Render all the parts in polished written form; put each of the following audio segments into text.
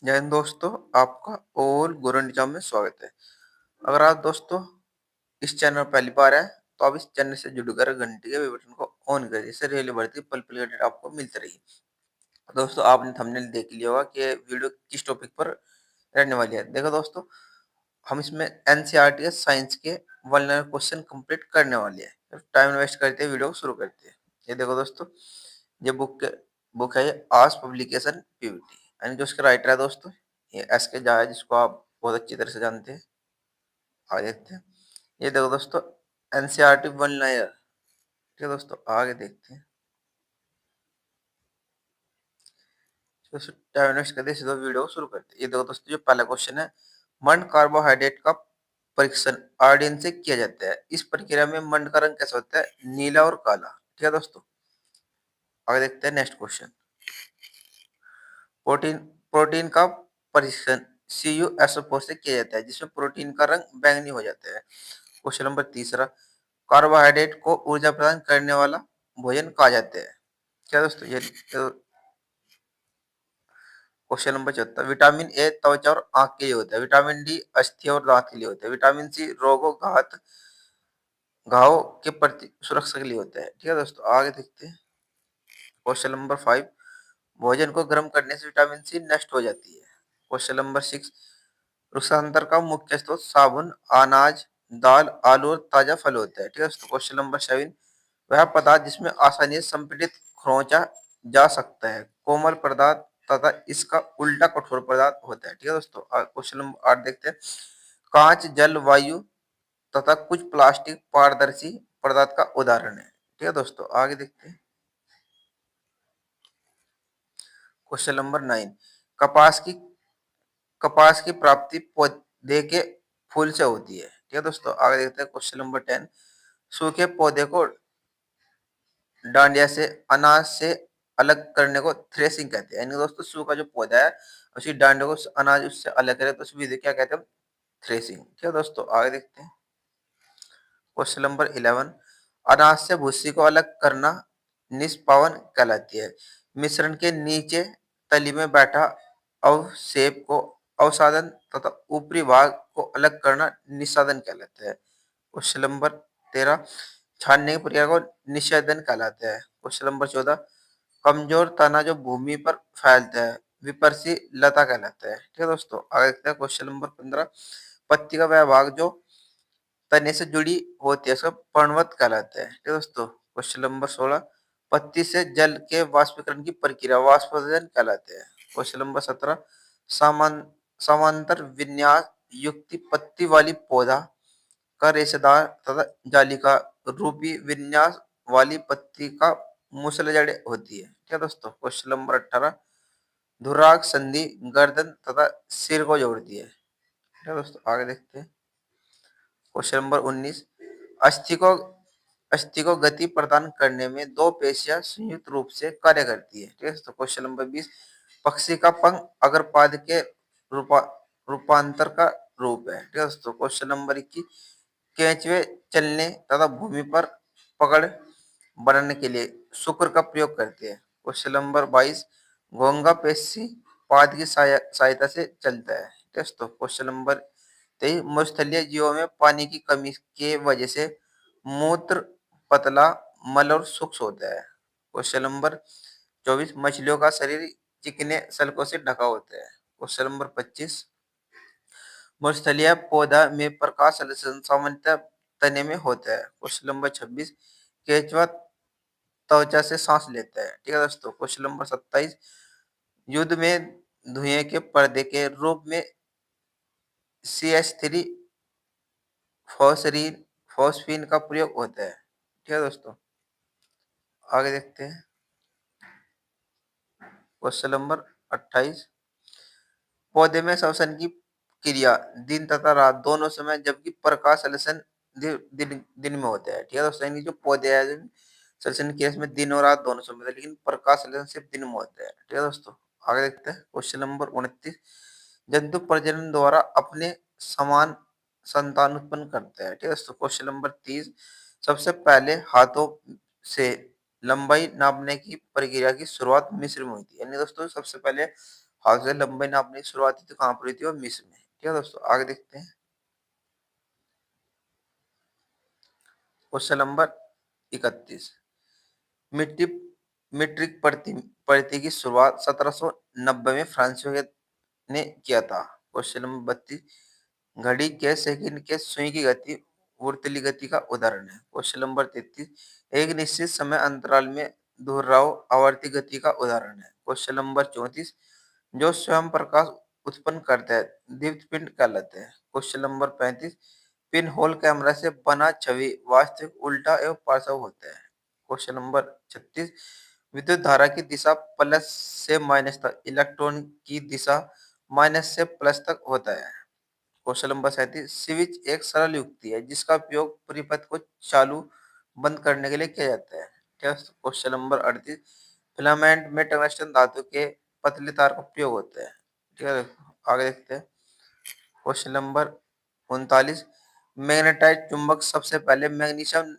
जय हिंद दोस्तों, आपका और गोरन निजाम में स्वागत है। अगर आप दोस्तों इस चैनल पर पहली बार है तो आप इस चैनल से जुड़कर घंटी के बटन को ऑन करिए, इससे रेल बढ़ती पल पल अपडेट आपको मिलती रही। दोस्तों आपने थंबनेल देख लिया होगा कि वीडियो किस टॉपिक पर रहने वाली है। देखो दोस्तों, हम इसमें एनसीईआरटी साइंस के 1 क्वेश्चन कंप्लीट करने वाले हैं। टाइम वेस्ट करते हैं, वीडियो को शुरू करते हैं। ये देखो दोस्तों, ये बुक है, ये आज पब्लिकेशन पीवीटी, यानी जो उसके राइटर है दोस्तों ये एस के झा है, जिसको आप बहुत अच्छी तरह से जानते हैं। आगे देखते हैं। ये देखो दोस्तों, एनसीईआरटी 1 ठीक है दोस्तों, आगे देखते हैं। दोस्तों टाइम वेस्ट करते सीधा वीडियो को शुरू करते हैं। ये देखो दोस्तों, जो पहला क्वेश्चन है, मंड कार्बोहाइड्रेट का परीक्षण आयोडीन से किया जाता है। इस प्रक्रिया में मंड का रंग कैसा होता है? नीला और काला। ठीक है दोस्तों, आगे देखते हैं नेक्स्ट क्वेश्चन। प्रोटीन प्रोटीन का परीक्षण CuSO4 से किया जाता है, जिसमें प्रोटीन का रंग बैंगनी हो जाता है। क्वेश्चन नंबर तीसरा, कार्बोहाइड्रेट को ऊर्जा प्रदान करने वाला भोजन कहा जाता है। क्या दोस्तों, ये क्वेश्चन नंबर चौथा, विटामिन ए त्वचा और आंख के लिए होता है, विटामिन डी अस्थि और दांत के लिए होता है, विटामिन सी रोगों घाव के प्रति सुरक्षा के लिए होता है। ठीक है दोस्तों, आगे देखते हैं। क्वेश्चन नंबर 5, भोजन को गर्म करने से विटामिन सी नष्ट हो जाती है। क्वेश्चन नंबर 6, वृक्षांतर का मुख्य स्रोत साबुन, अनाज, दाल, आलू और ताजा फल होता है। ठीक है दोस्तों, क्वेश्चन नंबर 7, वह पदार्थ जिसमें आसानी से संपीड़ित खरोंचा जा सकता है, कोमल पदार्थ तथा इसका उल्टा कठोर पदार्थ होता है। ठीक है दोस्तों, क्वेश्चन नंबर 8 देखते हैं। कांच, जल, वायु तथा कुछ प्लास्टिक पारदर्शी पदार्थ का उदाहरण है। ठीक है दोस्तों, आगे देखते हैं। क्वेश्चन नंबर 9, कपास की कपास की प्राप्ति पौधे के फूल से होती है। ठीक है दोस्तों, आगे देखते हैं। क्वेश्चन नंबर 10, सूखे पौधे को डांडिया से अनाज से अलग करने को थ्रेसिंग कहते हैं। यानी दोस्तों, सूखा जो पौधा है उसकी डांडिया को अनाज उससे अलग करे तो उस विधि क्या कहते हैं? थ्रेसिंग। ठीक है दोस्तों, आगे देखते हैं। क्वेश्चन नंबर 11, अनाज से भूसी को अलग करना निष्पावन कहलाती है। मिश्रण के नीचे तली में बैठा अवक्षेप को अवसादन तथा ऊपरी भाग को अलग करना निषादन कहलाता है। क्वेश्चन नंबर 13, छानने की प्रक्रिया को निषेधन कहलाता है। क्वेश्चन नंबर 14, कमजोर तना जो भूमि पर फैलता है विपर्सी लता कहलाता है। ठीक है दोस्तों, आगे देखते हैं। क्वेश्चन नंबर 15, पत्ती का वह भाग जो तने से जुड़ी होती है उसका पर्णवत कहलाता है। ठीक है दोस्तों, क्वेश्चन नंबर 16, पत्ती से जल के वाष्पीकरण की प्रक्रिया वाष्पोदन कहलाते हैं। क्वेश्चन नंबर 17, समान समांतर विन्यास युक्त पत्ती वाली पौधा का रेशेदार तथा जालिका रूपी विन्यास वाली पत्ती का मूसल जड़ होती है। ठीक है दोस्तों, क्वेश्चन नंबर 18, धुराग संधि गर्दन तथा सिर को जोड़ती है। ठीक है दोस्तों, आगे देखते हैं। क्वेश्चन नंबर 19, अस्थि को अस्थि को गति प्रदान करने में दो पेशियां संयुक्त रूप से कार्य करती है। ठीक है दोस्तों, क्वेश्चन नंबर 20, पक्षी का पंख अग्रपाद के रूपा रूपांतर का रूप है। ठीक है दोस्तों, क्वेश्चन नंबर 21, केंचुए चलने तथा भूमि पर पकड़ बनाने के लिए शुक्र का प्रयोग करते हैं। क्वेश्चन नंबर 22, घोंघा पेशी पाद की सहायता से चलता है। दोस्तों, क्वेश्चन नंबर 23, मत्स्यस्थलीय जीवों में पानी की कमी के वजह से मूत्र पतला, मल और सूक्ष्म होता है। क्वेश्चन नंबर 24, मछलियों का शरीर चिकने सल्कों से ढका होता है। क्वेश्चन नंबर 25, मत्स्यस्थलीय पौधा में प्रकाश संश्लेषण सामान्यतः तने में होता है। क्वेश्चन नंबर 26, केंचुआ त्वचा से सांस लेता है। ठीक है दोस्तों, क्वेश्चन नंबर 27, युद्ध में धुएं के पर्दे के रूप में CH3 फॉस्फरीन फॉस्फीन का प्रयोग होता है। ठीक है दोस्तों, आगे देखते हैं। क्वेश्चन नंबर 28, पौधे में श्वसन की क्रिया दिन तथा रात दोनों समय जबकि प्रकाश संश्लेषण दिन में होता है। ठीक है दोस्तों, यानी जो पौधे हैं श्वसन की इसमें दिन और रात दोनों समय होता है, लेकिन प्रकाश संश्लेषण सिर्फ दिन में होता है। ठीक है दोस्तों, आगे देखते हैं। क्वेश्चन नंबर 29, जंतु प्रजनन द्वारा अपने समान संतान उत्पन्न करता है। ठीक है दोस्तों, क्वेश्चन नंबर 30, सबसे पहले हाथों से लंबाई नापने की प्रक्रिया की शुरुआत मिस्र में हुई थी। यानी दोस्तों, सबसे पहले हाथ से लंबाई नापने की शुरुआती तो कहाँ पर हुई थी? वो मिस्र में। ठीक है दोस्तों, आगे देखते हैं। Question number 31। मिट्टी मीट्रिक प्रति की शुरुआत 1790 में फ्रांसीसियों ने किया था। Question number 32। घड़ी के सेकंड के सुई की गति ऊर्ध्वली गति का उदाहरण है। Question number 33। एक निश्चित समय अंतराल में दोहराव आवर्ती गति का उदाहरण है। Question number 34। जो स्वयं प्रकाश उत्पन्न करता है दीप्त पिंड कहलाते हैं। Question number 35। Pin hole camera से बना छवि वास्तविक उल्टा एवं पार्श्व होता है। Question number 36। विद्युत धारा की दिशा प्लस से माइनस तक, इलेक्ट्रॉन की दिशा माइनस से प्लस तक होता है। Question number 37। स्विच एक सरल युक्ति है जिसका उपयोग परिपथ को चालू बंद करने के लिए किया जाता है। ठीक है। Question number 38। फिलामेंट में टंगस्टन धातु के पतले तार का प्रयोग होता है। ठीक है, आगे देखते हैं। Question number 39। मैग्नेटाइट चुंबक सबसे पहले मैग्नीशियम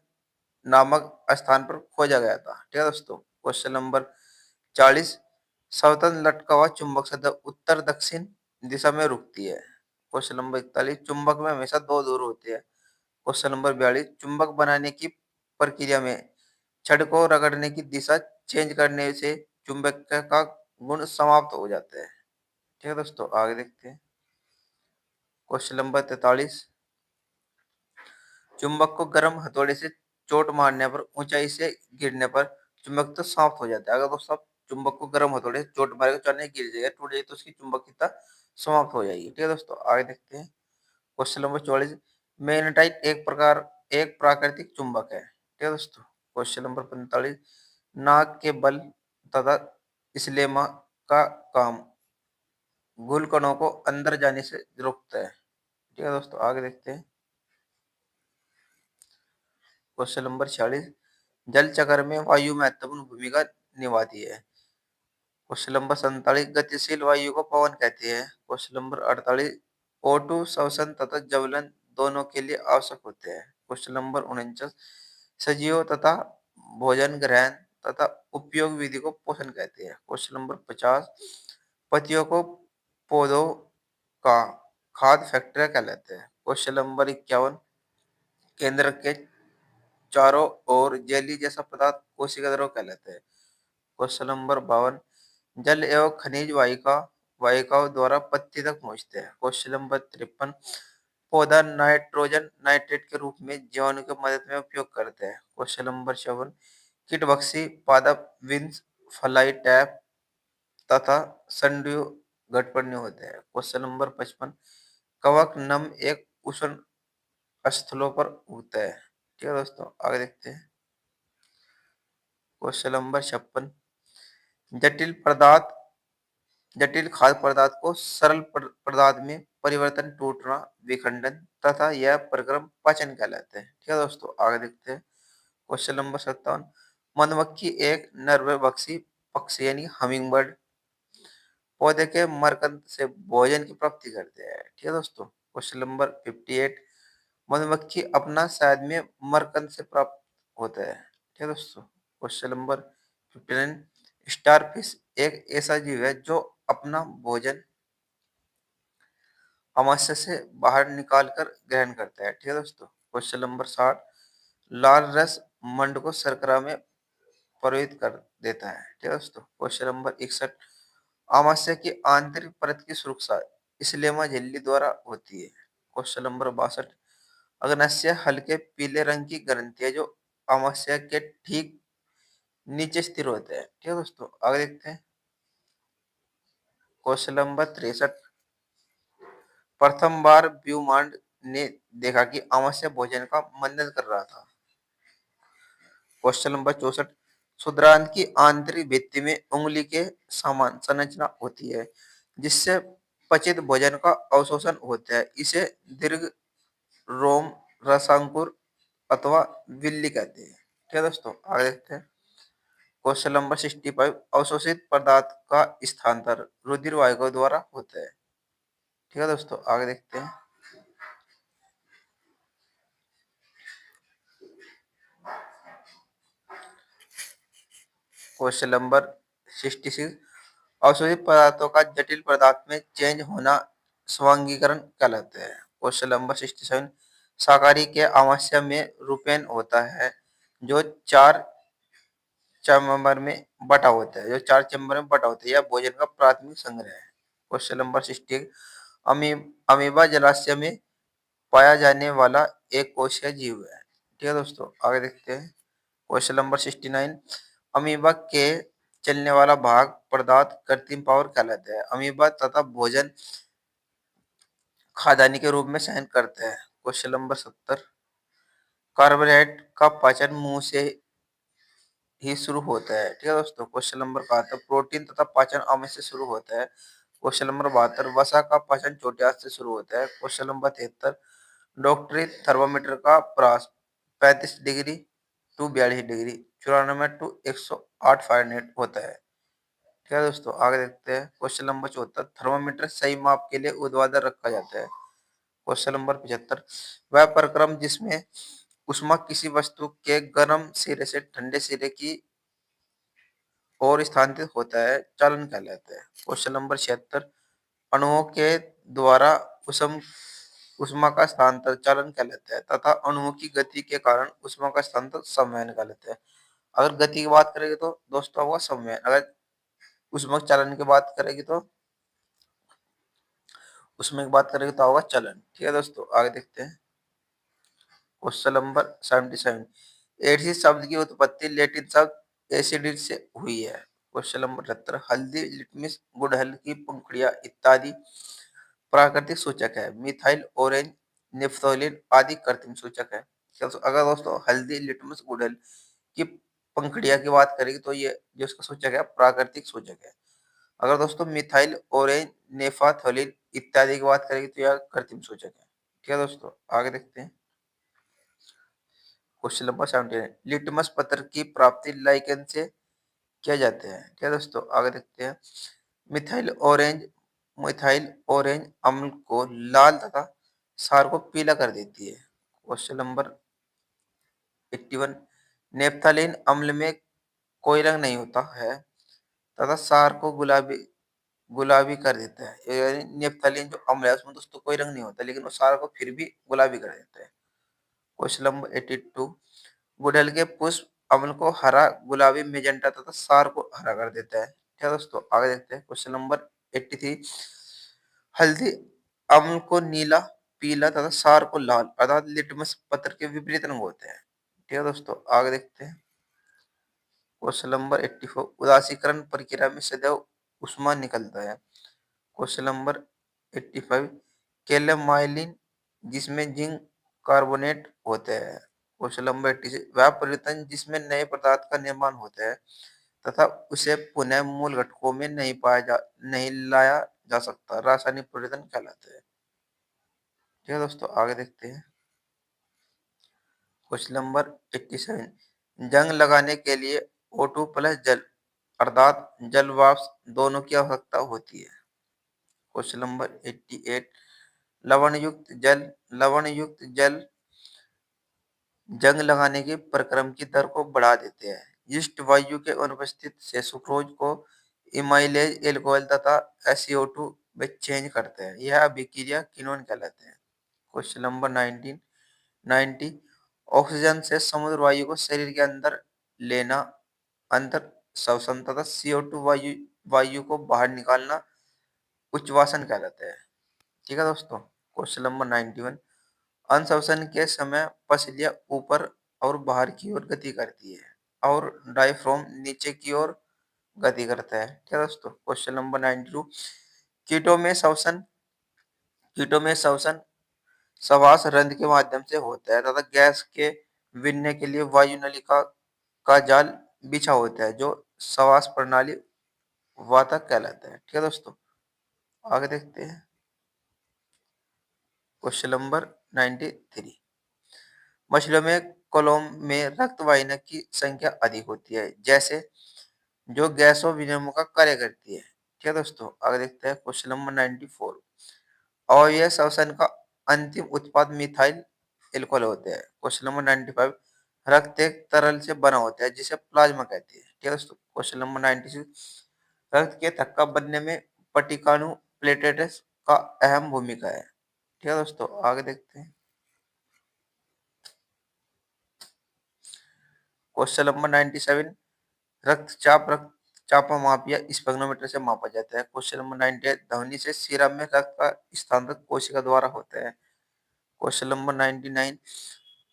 नामक स्थान पर खोजा गया था। ठीक है दोस्तों। Question number 40। स्वतंत्र लटका हुआ चुंबक सदा उत्तर दक्षिण दिशा में रुकती है। Question number 41। चुंबक में हमेशा दो ध्रुव होते हैं। Question number 42। चुंबक बनाने की प्रक्रिया में छड़ को रगड़ने की दिशा चेंज करने से चुंबक का गुण समाप्त हो जाता है। ठीक है दोस्तों, आगे देखते हैं। Question number 43। चुंबक को गर्म हथौड़े से चोट मारने पर ऊंचाई से गिरने पर चुंबक तो समाप्त हो जाता है। अगर दोस्तों आप चुंबक को गर्म हथौड़े से चोट मारेगा, चलने गिर जाएगा, टूट जाएगी, तो उसकी चुंबकीयता समाप्त हो जाएगी। ठीक है दोस्तों, आगे देखते हैं। Question number 44। मैग्नेटाइट एक प्राकृतिक चुंबक है। ठीक है दोस्तों। Question number 45। नाक के बल तथा स्लेमा का काम गुलकणों को अंदर जाने से रोकता है। ठीक है दोस्तों, आगे देखते हैं। Question number 46। जल चक्र में वायु महत्वपूर्ण भूमिका निभाती है। Question number 47। गतिशील वायु को पवन कहते हैं। Question number 48। O2 श्वसन तथा ज्वलन दोनों के लिए आवश्यक होते हैं। Question number 49। सजीव तथा भोजन ग्रहण तथा उपयोग विधि को पोषण कहते हैं। Question number 50। पतियों को पौधों का खाद्य फैक्टर कहलाते हैं। Question number 51। केंद्र के चारों ओर जेली जैसा पदार्थ कोशिका द्रव कहलाते हैं। Question number 52। जल एवं खनिज वाहिकाओं द्वारा पत्ती तक पहुंचते हैं। Question number 53। पौधा नाइट्रोजन नाइट्रेट के रूप में जीवाणु की मदद में उपयोग करते हैं। Question number 54। कीटभक्षी पादप विंस फ्लाई टैप तथा संडियो घटपण्य होते हैं। Question number 55। कवक नम एक उष्ण स्थलों पर उगता है। ठीक है दोस्तों, आगे देखते हैं। Question number 56। जटिल पदार्थ जटिल खाद्य पदार्थ को सरल पदार्थ में परिवर्तन टूटना विखंडन तथा यह प्रक्रम पाचन कहलाते हैं। ठीक है दोस्तों, आगे देखते हैं। Question number 57। मधुमक्खी एक नरभक्षी पक्षी यानी हमिंग बर्ड पौधे के मरकंद से भोजन की प्राप्ति करते हैं। ठीक है दोस्तों। Question number 58। मधुमक्खी अपना शहद में मरकंद से प्राप्त होता है। ठीक है दोस्तों। Question number 59। स्टारफिश एक ऐसा जीव है जो अपना भोजन अमाशय से बाहर निकाल कर ग्रहण करता है। ठीक है दोस्तों। Question number 60। लाल रस मंड को शर्करा में प्रभावित कर देता है। ठीक है दोस्तों। Question number 61। अमाशय की आंतरिक परत की सुरक्षा स्लेमा झिल्ली द्वारा होती है। Question number 62। अग्नाशय हल्के पीले रंग की ग्रंथि है जो अमाशय के ठीक नीचे स्थिर होते हैं। ठीक है दोस्तों, आगे देखते हैं। Question number 63। प्रथम बार ब्यूमांड ने देखा कि अमाशय भोजन का मंथन कर रहा था। Question number 64। क्षुद्रांत की आंतरिक भित्ति में उंगली के समान संरचना होती है जिससे पचित भोजन का अवशोषण होता है। इसे दीर्घ रोम रसांकुर अथवा विल्ली कहते हैं। ठीक है दोस्तों, आगे देखते हैं। Question number 65। अवशोषित पदार्थ का स्थानांतरण रुधिर वाहिकाओं द्वारा होता है। ठीक है दोस्तों, आगे देखते हैं। Question number 66। औषधि पदार्थों का जटिल पदार्थ में चेंज होना स्वांगीकरण कहलाते हैं। क्वेश्चन नंबर 67, शाकाहारी के आमाशय में रूपेन होता है जो चार चैम्बर में बटा होता है, यह भोजन का प्राथमिक संग्रह है। क्वेश्चन नंबर 68, अमीबा जलाशय में पाया जाने वाला एक कोशीय जीव है। ठीक है दोस्तों, आगे देखते हैं। क्वेश्चन नंबर 69, अमीबा के चलने वाला भाग पदार्थ कृत्रिम पावर कहलाता है। अमीबा तथा भोजन खाद्यान्न के रूप में सहन करते हैं। क्वेश्चन नंबर 70, कार्बोहाइड्रेट का पाचन मुंह से ही शुरू होता है। ठीक है दोस्तों। क्वेश्चन नंबर 72, प्रोटीन तथा पाचन आमय से शुरू होता है। क्वेश्चन नंबर 72, वसा का पाचन छोटे हाथ से शुरू होता है। क्वेश्चन नंबर 73, डॉक्टरी थर्मामीटर का प्रास 35 degree to 42 degree 94 to 108 Fahrenheit होता है। ठीक है दोस्तों, आगे देखते हैं। क्वेश्चन नंबर 74, थर्मामीटर सही माप के लिए ऊर्ध्वाधर रखा जाता है। क्वेश्चन नंबर 75, वह प्रक्रम जिसमें ऊष्मा किसी वस्तु के गर्म सिरे से ठंडे सिरे की ओर स्थानांतरित होता है, चालन कहलाता है। क्वेश्चन नंबर 76, अणुओं के द्वारा उष्म ऊष्मा का स्थानांतरण चालन कहलाता है तथा अणुओं की गति के कारण ऊष्मा का स्थानांतरण संवहन कहलाता है। अगर गति की बात करेंगे तो दोस्तों होगा संवहन, अगर ऊष्मक चालन की बात करेगी तो उसमें बात करेंगे तो होगा चलन। ठीक है दोस्तों, आगे देखते हैं। क्वेश्चन नंबर 77, एडिस शब्द की उत्पत्ति लैटिन शब्द एसिडिस से हुई है। क्वेश्चन नंबर 78, हल्दी, लिटमस, गुड़हल की पंखुड़ियां इत्यादि प्राकृतिक सूचक है। मिथाइल, ऑरेंज, नेफ्थोलिन आदि कृत्रिम सूचक है। अगर दोस्तों हल्दी, लिटमस, गुड़हल की पंखुड़ियां की बात करेंगे तो ये जो इसका सूचक है प्राकृतिक सूचक है। अगर दोस्तों मिथाइल, ऑरेंज, नेफाथोलिन इत्यादि की बात करेंगे तो यह कृत्रिम सूचक है। ठीक है दोस्तों, आगे देखते हैं। क्वेश्चन नंबर 79, लिटमस पत्र की प्राप्ति लाइकेन से किया जाते हैं। ठीक है दोस्तों, आगे देखते हैं। मिथाइल ऑरेंज अम्ल को लाल तथा सार को पीला कर देती है। क्वेश्चन नंबर 81, नेप्थलीन अम्ल में कोई रंग नहीं होता है तथा सार को गुलाबी गुलाबी कर देता है। यानी नेप्थलीन जो अम्ल है उसमें दोस्तों कोई रंग नहीं होता लेकिन वो सार को फिर भी गुलाबी कर देता है। क्वेश्चन नंबर 82, गुड़हल के पुष्प अम्ल को हरा, गुलाबी, मेजेंटा तथा सार को हरा कर देता है। ठीक है दोस्तों, आगे देखते हैं। क्वेश्चन नंबर 83, हल्दी अम्ल को नीला, पीला तथा सार को लाल अर्थात लिटमस पत्र के विपरीत रंग होते हैं। ठीक है दोस्तों, आगे देखते हैं। क्वेश्चन नंबर 84, उदासीकरण प्रक्रिया में सदैव ऊष्मा निकलता है। क्वेश्चन नंबर 85, कैलमाइलिन जिसमें जिंक कार्बोनेट होते हैं। क्वेश्चन नंबर 86, वह परिवर्तन जिसमें नए पदार्थ का निर्माण होता है तथा उसे पुनः मूल घटकों में नहीं लाया जा सकता, रासायनिक परिवर्तन कहलाते हैं। ठीक है दोस्तों, आगे देखते हैं। क्वेश्चन नंबर 87, जंग लगाने के लिए O2 प्लस जल अर्थात जल वाष्प दोनों की आवश्यकता होती है। क्वेश्चन नंबर 88, लवण युक्त जल जंग लगाने की प्रक्रम की दर को बढ़ा देते हैं। यीस्ट वायु के अनुपस्थित से सुक्रोज को इमाइलेज एल्कोहल तथा SiO2 में चेंज करते हैं। यह अभिक्रिया किनोन कहलाते हैं। क्वेश्चन नंबर 90, ऑक्सीजन से समुद्र वायु को शरीर के अंदर लेना अंतर श्वसन तथा CO2 वायु को बाहर निकालना उच्चवासन कहलाते हैं। ठीक है दोस्तों। क्वेश्चन नंबर 91, अंशवसन के समय पसलियां ऊपर और बाहर की ओर गति करती है और डायफ्राम नीचे की ओर गति करता है। ठीक है दोस्तों। क्वेश्चन नंबर 92, कीटों में श्वसन कीटों में श्वसन श्वास रंध्र के माध्यम से होता है तथा गैस के विनने के लिए वायु नलिका का जाल बिछा होता है जो श्वास प्रणाली वातक कहलाता है। ठीक है दोस्तों, आगे देखते हैं। क्वेश्चन नंबर 93, मछलियों में कोलोम में रक्त वाहिनी की संख्या अधिक होती है जैसे जो गैसों विनिमय का कार्य करती है। ठीक है दोस्तों, आगे देखते हैं। क्वेश्चन नंबर 94, अवयव श्वसन का अंतिम उत्पाद मिथाइल एल्कोहल होते हैं। क्वेश्चन नंबर 95, रक्त एक तरल से बना होता है जिसे प्लाज्मा कहते हैं। ठीक है दोस्तों। क्वेश्चन नंबर 96, रक्त के थक्का बनने में पटिकानु प्लेटेलेट्स का अहम भूमिका है। ठीक है दोस्तों, आगे देखते हैं। क्वेश्चन नंबर 97, रक्तचाप का माप या स्पेग्नोमीटर से मापा जाता है। क्वेश्चन नंबर 98, ध्वनि से सीरा में रक्त का स्थानांतरण कोशिका द्वारा होता है। क्वेश्चन नंबर 99,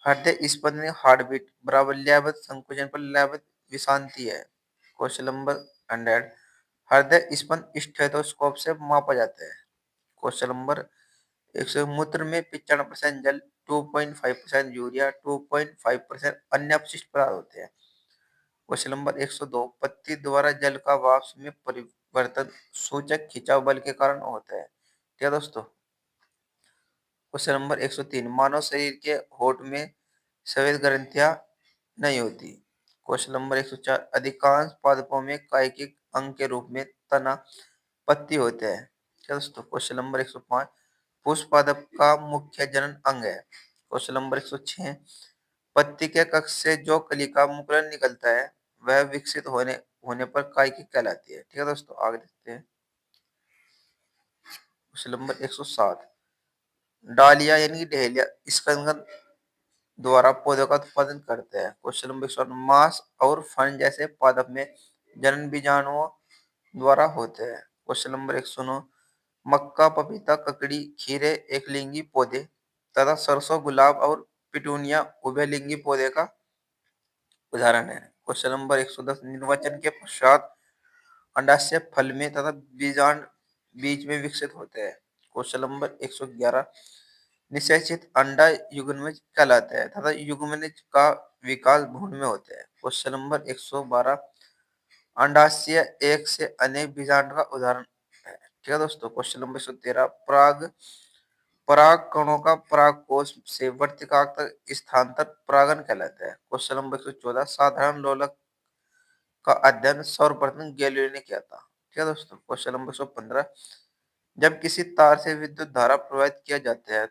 हृदय स्पंदन हार्ट बीट बराबर लयबद्ध संकुचन पर लयबद्ध विशांति है। क्वेश्चन नंबर 100, हृदय स्पंदन स्टेथोस्कोप से मापा जाता है। क्वेश्चन नंबर 100, मूत्र में 95% जल, 2.5% यूरिया, 2.5% अन्य अपशिष्ट पदार्थ होते हैं। क्वेश्चन नंबर 102, पत्ती द्वारा जल का वाष्प में परिवर्तन सूचक खिंचाव बल के कारण होता है। ठीक है दोस्तों। क्वेश्चन नंबर 103, मानव शरीर के होठ में सफेद ग्रंथियां नहीं होती। क्वेश्चन नंबर 104, अधिकांश पादपों में कायिक अंग के रूप में तना पत्ती होते हैं। ठीक है दोस्तों। क्वेश्चन नंबर 105, पुष्प पादप का मुख्य जनन अंग है। क्वेश्चन नंबर 106, पत्ती के कक्ष से जो कली का मुकुलन निकलता है वह विकसित होने पर कायिकी कहलाती है। ठीक है दोस्तों, आगे देखते हैं। क्वेश्चन नंबर 107, डालिया यानी कि डहेलिया स्कंदन द्वारा पौधों का उत्पादन करते हैं। क्वेश्चन नंबर 108, मांस और फन जैसे पादप में जनन बीजाणुओं द्वारा होते हैं। क्वेश्चन नंबर 109, मक्का, पपीता, ककड़ी, खीरे एकलिंगी पौधे तथा सरसों, गुलाब और पिटूनिया उभयलिंगी पौधे का उदाहरण है। क्वेश्चन नंबर 110, निर्वाचन के पश्चात अंडाशय फल में तथा बीजांड बीज में विकसित होते हैं। क्वेश्चन नंबर 111, निषेचित अंडा युग्मनज कहलाता है तथा युग्मनज का विकास भ्रूण में होता है। क्वेश्चन नंबर 112, अंडाशय एक से अनेक बीजांड का उदाहरण है। ठीक है दोस्तों। क्वेश्चन नंबर 113, पराग कणों का परागकोश से वर्तिकाग्र तक स्थानांतर परागन कहलाता है। क्वेश्चन नंबर 114, साधारण लोलक का अध्ययन सर्वप्रथम गैलीलियो ने किया था। ठीक है दोस्तों। क्वेश्चन नंबर 115, जब किसी तार से विद्युत धारा प्रवाहित किया जाता है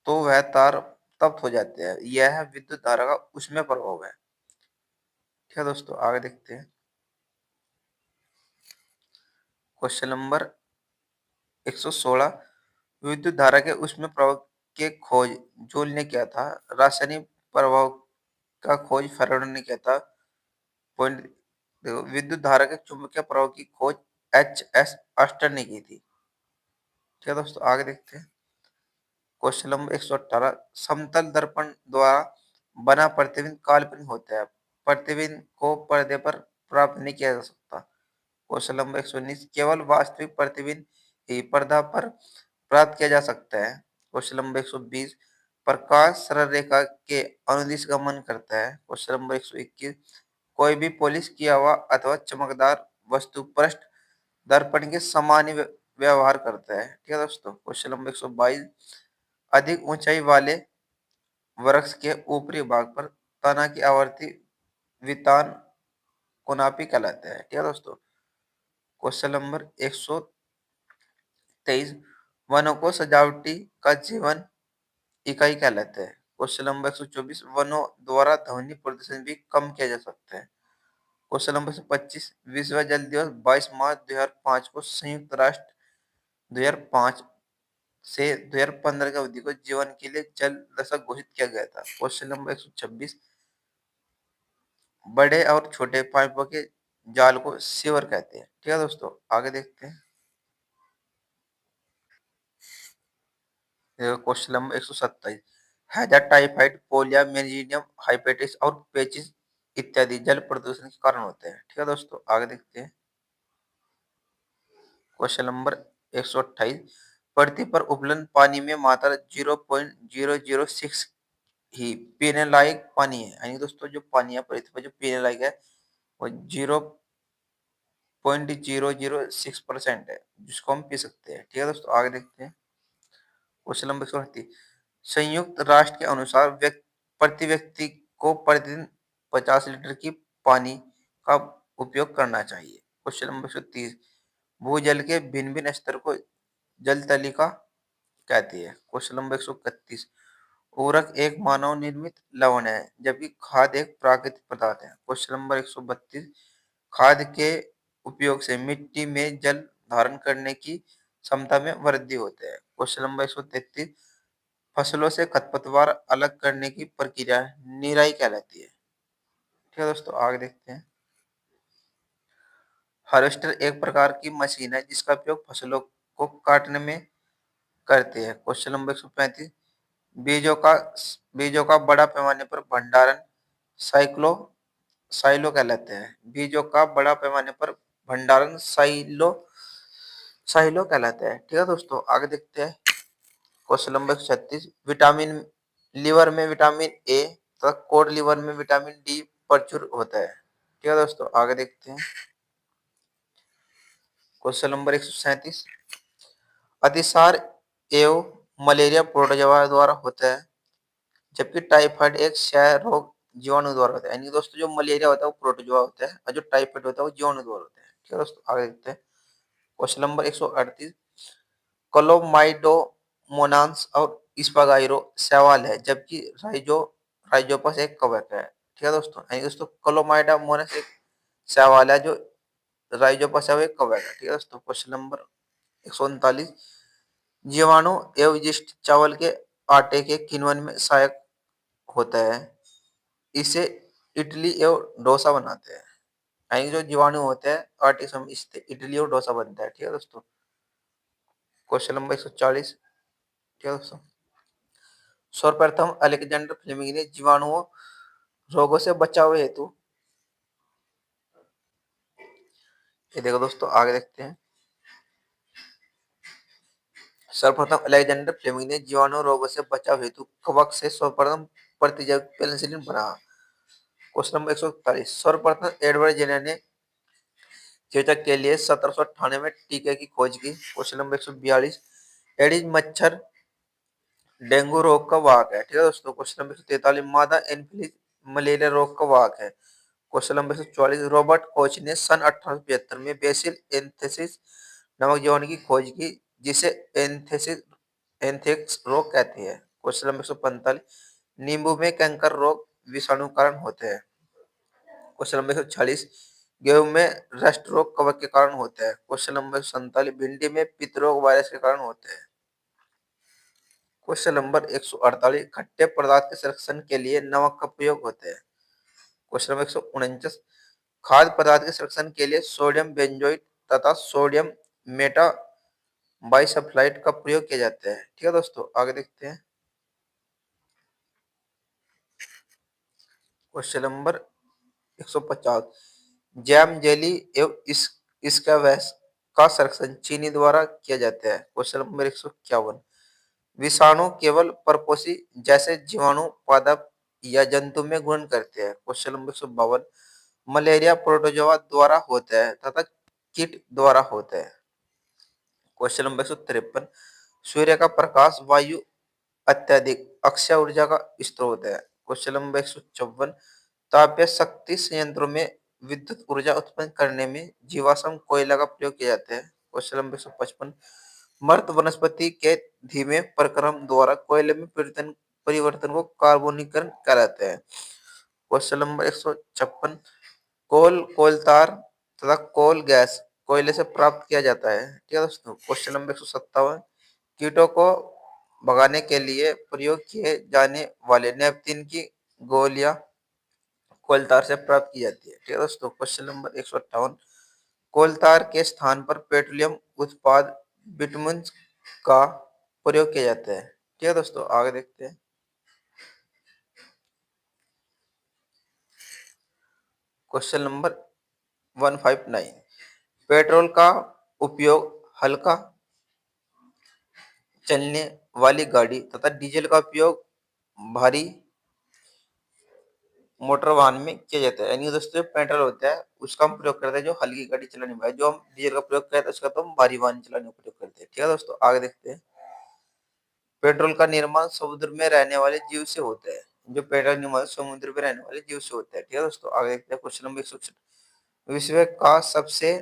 तो वह तार तप्त हो जाते हैं। यह विद्युत धारा का उसमें प्रभाव है। ठीक है दोस्तों, आगे देखते हैं। क्वेश्चन नंबर 116, विद्युत धारा के उसमें प्रभाव के खोज जूल ने किया था। रासायनिक प्रभाव का खोज फैराडे ने किया था। पॉइंट देखो, विद्युत धारा के चुंबकीय प्रभाव की खोज एच.एस. अस्टर ने की थी। ठीक है दोस्तों, आगे देखते हैं। क्वेश्चन नंबर 118, समतल दर्पण द्वारा बना प्रतिबिंब काल्पनिक होता है। प्रतिबिंब को पर्दे पर प्राप्त नहीं किया जा सकता। क्वेश्चन नंबर 119, केवल वास्तविक प्रतिबिंब ही पर्दा पर प्राप्त किया जा सकता है। क्वेश्चन नंबर 120, प्रकाश सरल रेखा के अनुदिश गमन करता है। क्वेश्चन नंबर 121, कोई भी पॉलिश किया हुआ अथवा चमकदार वस्तु पृष्ठ दर्पण के समान ही व्यवहार करता है। ठीक है दोस्तों। क्वेश्चन नंबर 122, अधिक ऊंचाई वाले वृक्ष के ऊपरी भाग पर तना की आवृत्ति वितान कोनापी कहलाता है। ठीक है दोस्तों। क्वेश्चन नंबर 123, वनों को सजावटी का जीवन इकाई कहलाता है। क्वेश्चन नंबर 124, वनों द्वारा ध्वनि प्रदूषण भी कम किया जा सकता है। क्वेश्चन नंबर 125, विश्व जल दिवस 22 मार्च 2005 को संयुक्त राष्ट्र 2005 से 2015 की अवधि को जीवन के लिए जल दशक घोषित किया गया था। क्वेश्चन नंबर 126, बड़े और छोटे पाइपों के जाल को सीवर कहते हैं। ठीक है दोस्तों, आगे देखते हैं। क्वेश्चन नंबर 127, हैजा, टाइफाइड, पोलिया, मेनिंजियम, हाइपेटिस और पेचिस इत्यादि जल प्रदूषण के कारण होते हैं। ठीक है दोस्तों, आगे देखते हैं। क्वेश्चन नंबर 128, पृथ्वी पर उपलब्ध पानी में मात्रा 0.006 ही पीने लायक पानी है। यानी दोस्तों, जो पानी है पृथ्वी पर जो पीने लायक है वो 0.006% है, जिसको हम पी सकते हैं। ठीक है दोस्तों, आगे देखते हैं। क्वेश्चन नंबर 138, संयुक्त राष्ट्र के अनुसार प्रति व्यक्ति को प्रतिदिन 50 लीटर की पानी का उपयोग करना चाहिए। क्वेश्चन नंबर 130, भूजल के भिन्न भिन्न स्तर को जल तलिका कहती है। क्वेश्चन नंबर 131, उर्वरक एक मानव निर्मित लवण है जबकि खाद एक प्राकृतिक पदार्थ है। क्वेश्चन नंबर 132, खाद के उपयोग से मिट्टी में जल धारण करने की क्षमता में वृद्धि होती है। क्वेश्चन नंबर 133, फसलों से खरपतवार अलग करने की प्रक्रिया निराई कहलाती है। ठीक है दोस्तों, आगे देखते हैं। हार्वेस्टर एक प्रकार की मशीन है जिसका उपयोग फसलों को काटने में करते हैं। क्वेश्चन नंबर 135, बीजों का बीजों का बड़ा पैमाने पर भंडारण साइक्लो साइलो कहलाते हैं। बीजों का बड़ा पैमाने पर भंडारण साइलो साइलो कहलाता है। ठीक है दोस्तों, आगे देखते हैं। क्वेश्चन नंबर 36, विटामिन लीवर में विटामिन ए तथा कोड लीवर में विटामिन डी प्रचुर होता है। ठीक है दोस्तों, आगे देखते हैं। क्वेश्चन नंबर 137, अतिसार एवं मलेरिया प्रोटोजोआ द्वारा होता है जबकि टाइफाइड एक क्षय रोग जीवाणु द्वारा होता है। यानी दोस्तों जो मलेरिया होता है वो प्रोटोजोआ होता है और जो टाइफाइड होता है वो जीवाणु द्वारा होता है। ठीक है दोस्तों, आगे देखते हैं। क्वेश्चन नंबर 138, क्लोमाइडोमोनास और स्पागाइरो शैवाल है जबकि राइजोपस एक कवक है। ठीक है दोस्तों, यानी दोस्तों क्लोमाइडोमोनास एक शैवाल है, जो राइजोपस है वो एक कवक है। ठीक है दोस्तों, क्वेश्चन नंबर 139, जीवाणु एवं विशिष्ट चावल के आटे के किण्वन में सहायक होता है, इसे इडली एवं डोसा बनाते हैं। यानी जो जीवाणु होते हैं आटे से इससे इडली और डोसा बनता है। ठीक है दोस्तों, क्वेश्चन नंबर 140। ठीक है दोस्तों, सर्वप्रथम अलेक्जेंडर फ्लेमिंग ने जीवाणुओं रोगों से बचाव हेतु, ये देखो दोस्तों आगे देखते हैं। सर्वप्रथम अलेक्जेंडर फ्लेमिंग ने जीवाणु रोगों से बचाव हेतु कवक से सर्वप्रथम प्रतिजैविक पेनिसिलिन बनाया। क्वेश्चन नंबर 141, सर्वप्रथम एडवर्ड जेनर ने चेचक के लिए 1798 में टीके की खोज की। क्वेश्चन नंबर 142, एडिज मच्छर डेंगू रोग का वाहक है। ठीक है दोस्तों, क्वेश्चन नंबर 143, मादा एनफिलीज मलेरिया रोग का वाहक है। क्वेश्चन नंबर 144, रॉबर्ट कोच ने सन 1875 में बेसिल एंथेसिस नामक जीवाणु की खोज की जिसे एंथ्रेक्स रोग कहते हैं। क्वेश्चन नंबर 145, नींबू में कैंकर रोग विषाणु कारण होते हैं। क्वेश्चन नंबर 146, गेहूं में रस्ट रोग कवक के कारण होता है। क्वेश्चन नंबर 147, भिंडी में पित्त रोग वायरस के कारण होते हैं। क्वेश्चन नंबर 148, खट्टे पदार्थ के संरक्षण के लिए नमक का प्रयोग होता है। क्वेश्चन नंबर 149, खाद्य पदार्थ के संरक्षण के लिए सोडियम बेंजोएट तथा सोडियम मेटा बाइसल्फाइड का प्रयोग किया जाता है। ठीक है दोस्तों, आगे देखते हैं। क्वेश्चन नंबर 150, जैम जेली एवं इसका वैस का संरक्षण चीनी द्वारा किया जाता है। क्वेश्चन नंबर 151, विषाणु केवल परपोषी जैसे जीवाणु पादप या जंतु में गुण करते हैं। क्वेश्चन नंबर 152, मलेरिया प्रोटोजोआ द्वारा होता है तथा कीट द्वारा होता है। क्वेश्चन नंबर 153, सूर्य का प्रकाश वायु अत्यधिक अक्षय ऊर्जा का स्रोत है। क्वेश्चन नंबर 154, तापीय शक्ति संयंत्रों में विद्युत ऊर्जा उत्पन्न करने में जीवाश्म कोयला का प्रयोग किया जाता है। क्वेश्चन नंबर 155, मृत वनस्पति के धीमे प्रक्रम द्वारा कोयले में परिवर्तन परिवर्तन को कार्बोनीकरण कहलाता है। क्वेश्चन नंबर 156, कोलतार तथा कोल गैस कोयले से प्राप्त किया जाता है। ठीक है दोस्तों, क्वेश्चन नंबर 157, कीटों को भगाने के लिए प्रयोग किए जाने वाले नेपथिन की गोलियां कोलतार से प्राप्त की जाती है। ठीक है दोस्तों, क्वेश्चन नंबर 158, कोलतार के स्थान पर पेट्रोलियम उत्पाद बिटुमेन का प्रयोग किया जाता है। ठीक है दोस्तों, आगे देखते हैं। क्वेश्चन नंबर 159, पेट्रोल का उपयोग हल्का चलने वाली गाड़ी तथा डीजल का उपयोग भारी मोटर वाहन में किया जाता है। यानी दोस्तों जो पेट्रोल होता है उसका हम प्रयोग करते हैं जो हल्की गाड़ी चलाने में, जो हम डीजल का प्रयोग करते हैं उसका तो हम भारी वाहन चलाने में प्रयोग करते हैं। ठीक है दोस्तों, आगे देखते हैं। पेट्रोल का निर्माण समुद्र में रहने वाले जीव से होता है। जो पेट्रोल निर्माण समुद्र में रहने वाले जीव से होता है। ठीक है दोस्तों, आगे देखते हैं। क्वेश्चन नंबर 161, विश्व का सबसे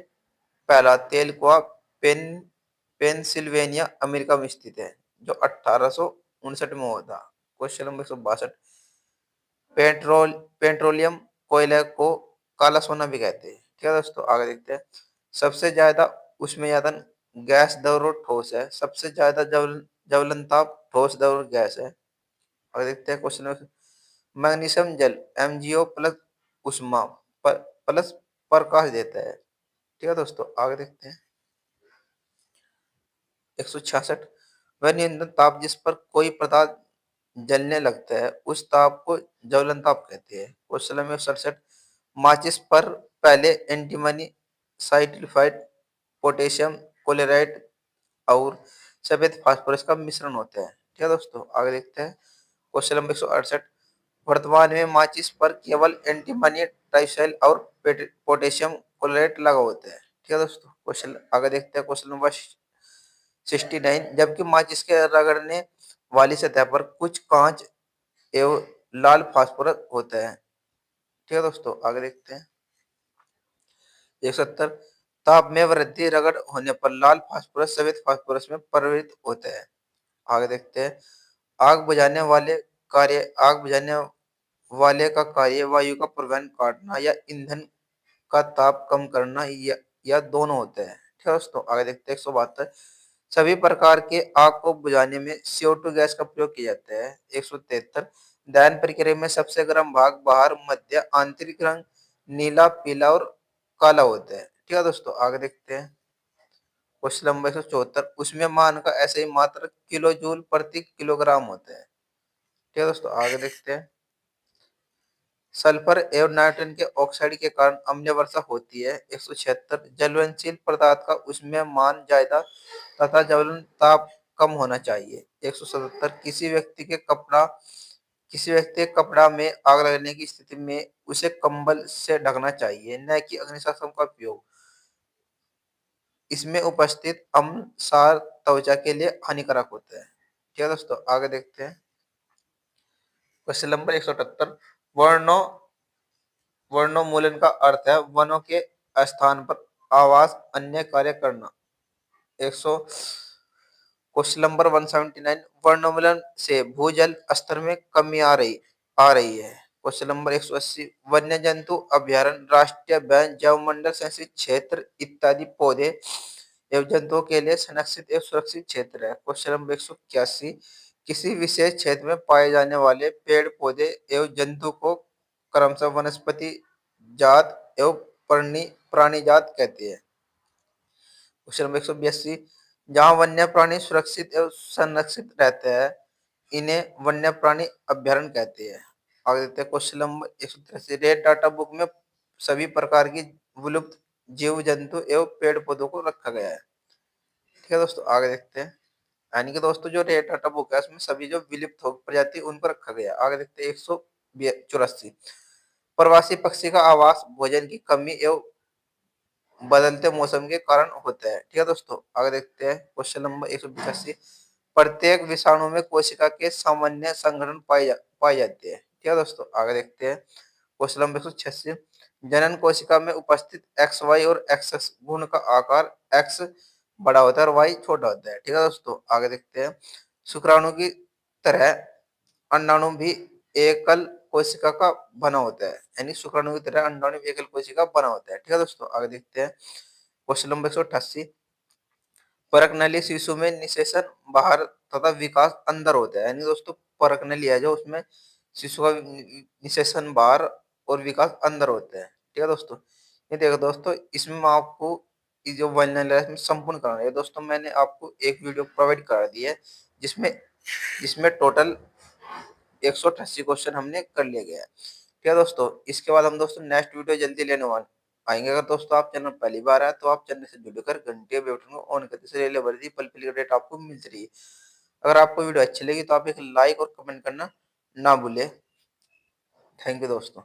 पहला तेल कुआं पेन पेंसिल्वेनिया अमेरिका में स्थित है जो 1859 में हुआ था। क्वेश्चन नंबर 162, पेट्रोलियम कोयले को काला सोना भी कहते हैं। ठीक है दोस्तों, आगे देखते हैं। सबसे ज्यादा उष्मीयतन गैस द्रव ठोस है। सबसे ज्यादा ज्वलन ताप ठोस द्रव गैस है। और देखते हैं क्वेश्चन में, मैग्नीशियम जल MgO प्लस उष्मा प्लस प्रकाश देता है। ठीक है दोस्तों, आगे देखते हैं 166, वह न्यूनतम ताप जिस पर कोई पदार्थ जलने लगता है उस ताप को ज्वलन ताप कहते हैं। क्वेश्चन नंबर 67, माचिस पर पहले एंटीमनी साइल्फाइड पोटेशियम क्लोराइड और सफेद फास्फोरस का मिश्रण होता है। ठीक है दोस्तों, आगे देखते हैं क्वेश्चन नंबर 168, वर्तमान में माचिस पर केवल एंटीमनी ट्राइसाइल और पोटेशियम क्लोराइड लगा होता है। ठीक है दोस्तों, क्वेश्चन आगे देखते हैं क्वेश्चन नंबर 69, जबकि माचिस के रगड़ने वाली सतह पर कुछ कांच एवं लाल फास्फोरस होता है। ठीक है दोस्तों, आगे देखते हैं 170, ताप में वृद्धि रगड़ होने पर लाल फास्फोरस सफेद फास्फोरस में परिवर्तित होता है। आगे देखते हैं आग बुझाने वाले का कार्य वायु का परिवहन काटना या ईंधन का ताप कम करना या दोनों होते हैं। ठीक है दोस्तों, आगे देखते हैं 172, सभी प्रकार के आग को बुझाने में CO2 गैस का प्रयोग किया जाता है। 173, दहन प्रक्रिया में सबसे गर्म भाग बाहर मध्य आंतरिक रंग नीला पीला और काला होता है। ठीक है दोस्तों, आगे देखते हैं क्वेश्चन नंबर 174, उसमें मान का ऐसे ही मात्र किलो जूल प्रति किलोग्राम होता है। ठीक है दोस्तों, आगे देखते हैं सल्फर एवं नाइट्रोजन के ऑक्साइड के कारण अम्लीय वर्षा होती है। 176, ज्वलनशील पदार्थ का उसमें मान ज्यादा तथा ज्वलन ताप कम होना चाहिए। 177, किसी व्यक्ति के कपड़ा में आग लगने की स्थिति में उसे कंबल से ढकना चाहिए, न कि अग्निशस्त्र का उपयोग। इसमें उपस्थित अम्ल सार त्वचा के लिए हानिकारक होते हैं। ठीक है दोस्तों, आगे देखते हैं क्वेश्चन नंबर 178, वर्णों वर्णोन्मूलन का अर्थ है वनों के स्थान पर आवास अन्य कार्य करना। 100 क्वेश्चन नंबर 179, वर्णोन्मूलन से भूजल स्तर में कमी आ रही है। क्वेश्चन नंबर 180, वन्य जंतु अभ्यारण्य राष्ट्रीय वन जैवमंडल संरक्षित क्षेत्र इत्यादि पौधे एवं जंतुओं के लिए संरक्षित एवं सुरक्षित क्षेत्र है। क्वेश्चन नंबर 181, किसी विशेष क्षेत्र में पाए जाने वाले पेड़ पौधे एवं जंतु को क्रमशः वनस्पति जात एवं प्राणी जात कहते हैं। क्वेश्चन नंबर 182, जहाँ वन्य प्राणी सुरक्षित एवं संरक्षित रहते हैं इन्हें वन्य प्राणी अभ्यारण्य कहते हैं। आगे देखते हैं question number 183, red data book में सभी प्रकार की विलुप्त जीव जंतु एवं पेड़ पौधों को रखा गया है। ठीक है दोस्तों, आगे देखते हैं यानी कि दोस्तों जो रेड डाटा बुक है उसमें सभी जो विलुप्त हो प्रजाति उनको रखा गया। आगे देखते हैं 184, प्रवासी पक्षी का आवास भोजन की कमी एवं बदलते मौसम के कारण होता है। ठीक है दोस्तों, आगे देखते हैं क्वेश्चन नंबर 185, प्रत्येक विषाणु में कोशिका के सामान्य संघटन पाए जाते हैं। ठीक है दोस्तों, आगे देखते हैं क्वेश्चन नंबर 186, जनन कोशिका में उपस्थित XY और XX गुण का आकार X बड़ा होता है और Y छोटा होता है। ठीक है दोस्तों, आगे देखते हैं शुक्राणु की तरह अंडाणु भी एकल कोशिका का बना होता है, यानी शुक्राणु की तरह अंडाणु भी एकल कोशिका बना होता है। ठीक है दोस्तों, आगे देखते हैं क्वेश्चन नंबर 188, परकनली शिशु में निषेचन बाहर तथा विकास अंदर होता है, यानी दोस्तों परकनली है जो उसमें शिशु का निषेचन बाहर और विकास अंदर होता है। ठीक है दोस्तों, ये देखो दोस्तों इसमें मैं आपको ये जो वर्णन है इसमें संपूर्ण करना है दोस्तों, मैंने आपको एक वीडियो प्रोवाइड करा दी है जिसमें जिसमें टोटल 188 क्वेश्चन हमने कर लिया गया है। ठीक है दोस्तों, इसके बाद हम दोस्तों नेक्स्ट वीडियो जल्दी लेने वाले आएंगे। अगर दोस्तों आप चैनल पहली बार आए तो आप चैनल से जुड़कर घंटे बटन को ऑन करते से वर्दी पल पल की अपडेट आपको मिलती रही। अगर आपको वीडियो अच्छी लगी तो आप एक लाइक और कमेंट करना ना भूले। थैंक यू दोस्तों।